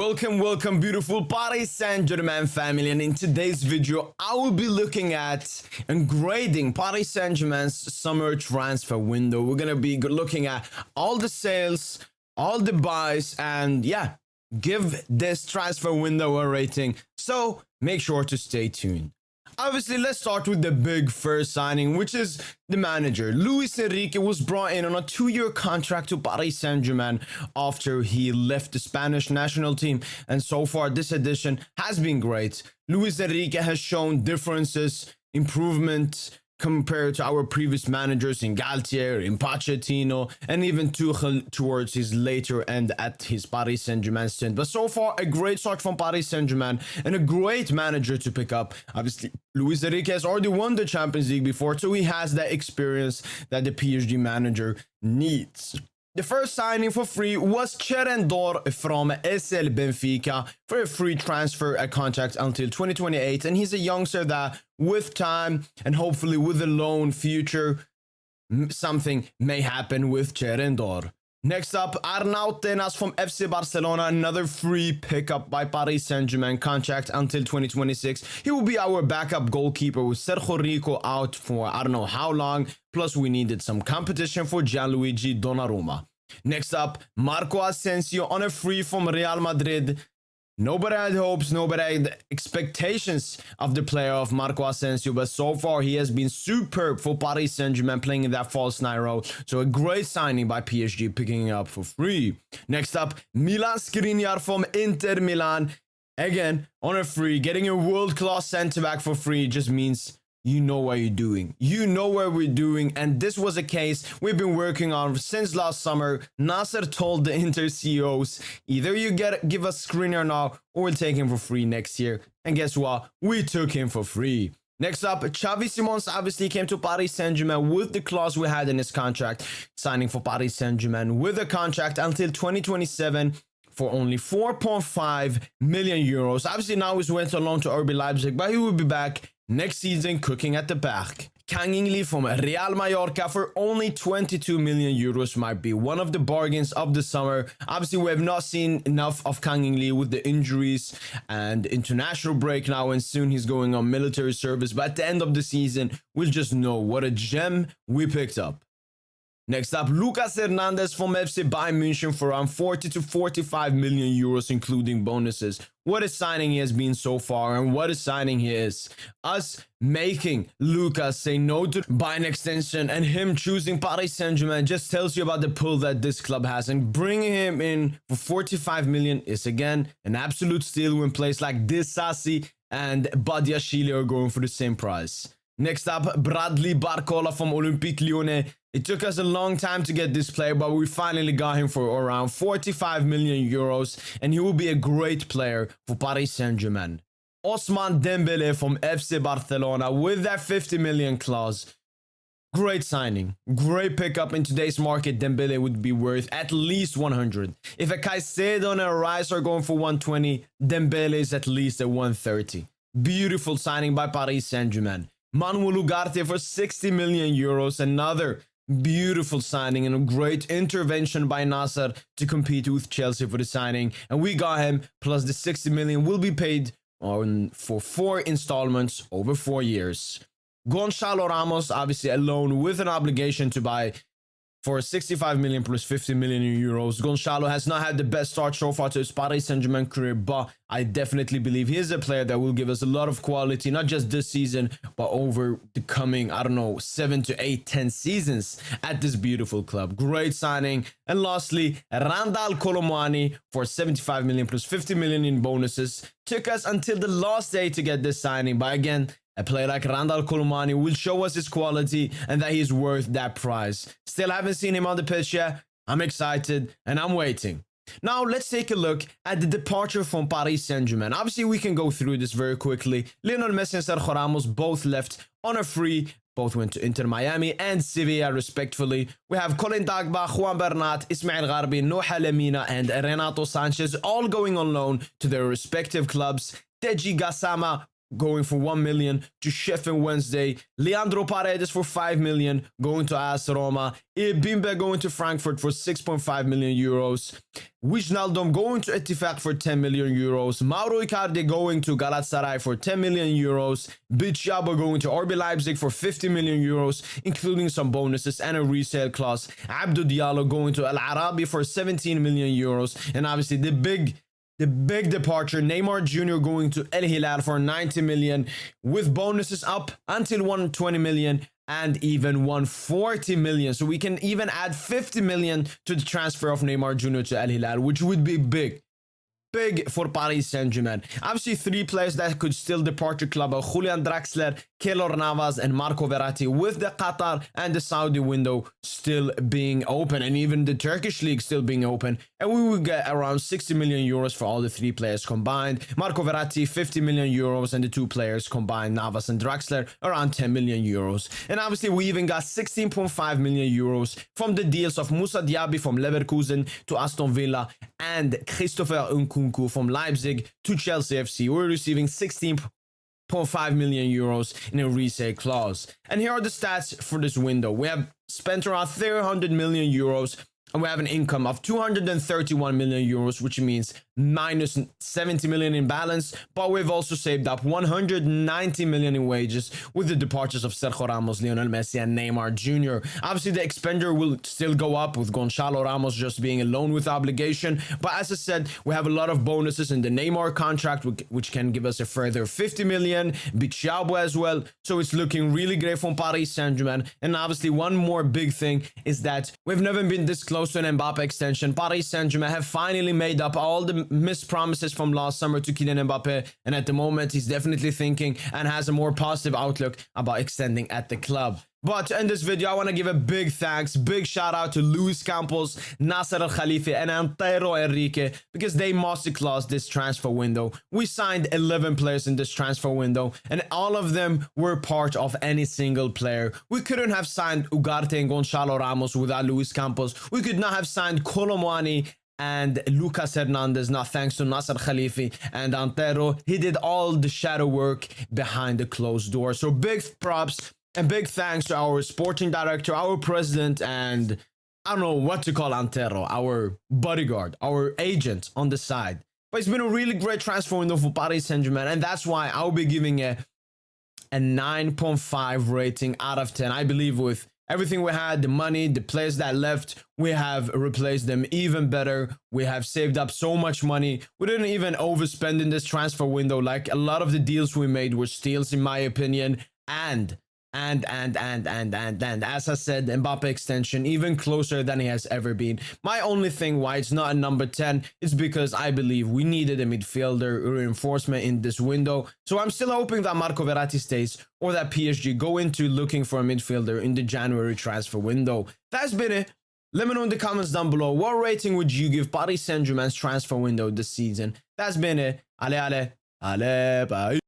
Welcome, beautiful Paris Saint-Germain family. And in today's video, I will be looking at and grading Paris Saint-Germain's summer transfer window. We're going to be looking at all the sales, all the buys, and yeah, give this transfer window a rating. So make sure to stay tuned. Obviously, let's start with the big first signing, which is the manager. Luis Enrique was brought in on a 2-year contract to Paris Saint-Germain after he left the Spanish national team. And so far, this addition has been great. Luis Enrique has shown differences, improvement compared to our previous managers in Galtier, in Pochettino, and even Tuchel towards his later end at his Paris Saint-Germain stint. But so far, a great start from Paris Saint-Germain and a great manager to pick up. Obviously, Luis Enrique has already won the Champions League before, so he has that experience that the PSG manager needs. The first signing for free was Hernandez from SL Benfica for a free transfer at contract until 2028, and he's a youngster that with time and hopefully with a loan future, something may happen with Hernandez. Next up, Hernandez from FC Barcelona, another free pickup by Paris Saint-Germain, contract until 2026. He will be our backup goalkeeper with Sergio Rico out for I don't know how long, plus we needed some competition for Gianluigi Donnarumma. Next up, Marco Asensio on a free from Real Madrid. Nobody had hopes, nobody had expectations of the player of Marco Asensio, but so far he has been superb for Paris Saint-Germain playing in that false nine role. So a great signing by PSG picking it up for free. Next up, Milan Skriniar from Inter Milan. Again, on a free, getting a world-class centre-back for free just means you know what you're doing. You know what we're doing, and this was a case we've been working on since last summer. Nasser told the Inter CEOs, either you give us Skriniar now, or we'll take him for free next year. And guess what? We took him for free. Next up, Xavi Simons obviously came to Paris Saint-Germain with the clause we had in his contract, signing for Paris Saint-Germain with a contract until 2027. For only 4.5 million euros. Obviously, now he's went on loan to RB Leipzig, but he will be back next season cooking at the back. Kang In-lee from Real Mallorca for only 22 million euros might be one of the bargains of the summer. Obviously, we have not seen enough of Kang In-lee with the injuries and international break now, and soon he's going on military service. But at the end of the season, we'll just know what a gem we picked up. Next up, Lucas Hernandez from FC Bayern München for around 40 to 45 million euros, including bonuses. What a signing he has been so far, and what a signing he is. Us making Lucas say no to buy an extension and him choosing Paris Saint-Germain just tells you about the pull that this club has. And bringing him in for 45 million is again an absolute steal when players like Disasi and Badiashile are going for the same price. Next up, Bradley Barcola from Olympique Lyonnais. It took us a long time to get this player, but we finally got him for around 45 million euros, and he will be a great player for Paris Saint-Germain. Ousmane Dembele from FC Barcelona with that 50 million clause. Great signing. Great pickup in today's market. Dembele would be worth at least 100. If a Caicedo and a Rice are going for 120, Dembele is at least at 130. Beautiful signing by Paris Saint-Germain. Manuel Ugarte for 60 million euros, another beautiful signing and a great intervention by Nasser to compete with Chelsea for the signing. And we got him, plus the 60 million will be paid for 4 installments over 4 years. Goncalo Ramos, obviously a loan with an obligation to buy for 65 million plus 50 million euros. Goncalo has not had the best start so far to his Paris Saint-Germain career, but I definitely believe he is a player that will give us a lot of quality, not just this season, but over the coming, I don't know, 7 to 8, 10 seasons at this beautiful club. Great signing. And lastly, Randal Muani for 75 million plus 50 million in bonuses. Took us until the last day to get this signing, but again, a player like Randal Muani will show us his quality and that he's worth that price. Still haven't seen him on the pitch yet. I'm excited and I'm waiting. Now let's take a look at the departure from Paris Saint-Germain. Obviously, we can go through this very quickly. Lionel Messi and Sergio Ramos both left on a free. Both went to Inter Miami and Sevilla, respectively. We have Colin Dagba, Juan Bernat, Ismail Gharbi, Noha Lemina, and Renato Sanchez all going on loan to their respective clubs. Teji Gassama going for 1 million to Sheffield Wednesday. Leandro Paredes for 5 million going to AS Roma. Bimbe going to Frankfurt for 6.5 million euros. Wijnaldum going to Ettifaq for 10 million euros. Mauro Icardi going to Galatasaray for 10 million euros. Bichabo going to RB Leipzig for 50 million euros, including some bonuses and a resale clause. Abdou Diallo going to Al Arabi for 17 million euros. And obviously the big departure, Neymar Jr. going to El Hilal for 90 million, with bonuses up until 120 million and even 140 million. So we can even add 50 million to the transfer of Neymar Jr. to El Hilal, which would be big for Paris Saint-Germain. Obviously, 3 players that could still depart the club are Julian Draxler, Keylor Navas, and Marco Verratti, with the Qatar and the Saudi window still being open, and even the Turkish league still being open. And we will get around 60 million euros for all the 3 players combined. Marco Verratti, 50 million euros, and the 2 players combined, Navas and Draxler, around 10 million euros. And obviously, we even got 16.5 million euros from the deals of Moussa Diaby from Leverkusen to Aston Villa and Christopher Nkunku from Leipzig to Chelsea FC. We're receiving 16.5 million euros in a resale clause. And here are the stats for this window. We have spent around 300 million euros, and we have an income of 231 million euros, which means minus 70 million in balance. But we've also saved up 190 million in wages with the departures of Sergio Ramos, Lionel Messi, and Neymar Jr. Obviously, the expenditure will still go up with Goncalo Ramos just being a loan with obligation. But as I said, we have a lot of bonuses in the Neymar contract, which can give us a further 50 million. Bichabo as well. So it's looking really great from Paris Saint-Germain. And obviously, one more big thing is that we've never been this close to an Mbappe extension. Paris Saint-Germain have finally made up all the missed promises from last summer to Kylian Mbappe, and at the moment he's definitely thinking and has a more positive outlook about extending at the club. But to end this video, I want to give a big thanks, big shout out to Luis Campos, Nasser Al Khalifi, and Antero Enrique, because they masterclassed this transfer window. We signed 11 players in this transfer window, and all of them were part of any single player. We couldn't have signed Ugarte and Goncalo Ramos without Luis Campos. We could not have signed Kolo, Muani, and Lucas Hernandez, not thanks to Nasser Khalifi and Antero. He did all the shadow work behind the closed door. So big props and big thanks to our sporting director, our president, and I don't know what to call Antero, our bodyguard, our agent on the side. But it's been a really great transfer window for Paris Saint-Germain, and that's why I'll be giving a 9.5 rating out of 10. I believe with everything we had, the money, the players that left, we have replaced them even better. We have saved up so much money. We didn't even overspend in this transfer window. Like, a lot of the deals we made were steals, in my opinion. And as I said, Mbappe extension even closer than he has ever been. My only thing why it's not a number 10 is because I believe we needed a midfielder reinforcement in this window. So I'm still hoping that Marco Verratti stays, or that PSG go into looking for a midfielder in the January transfer window. That's been it. Let me know in the comments down below, what rating would you give Paris Saint-Germain's transfer window this season? That's been it. Allez, bye.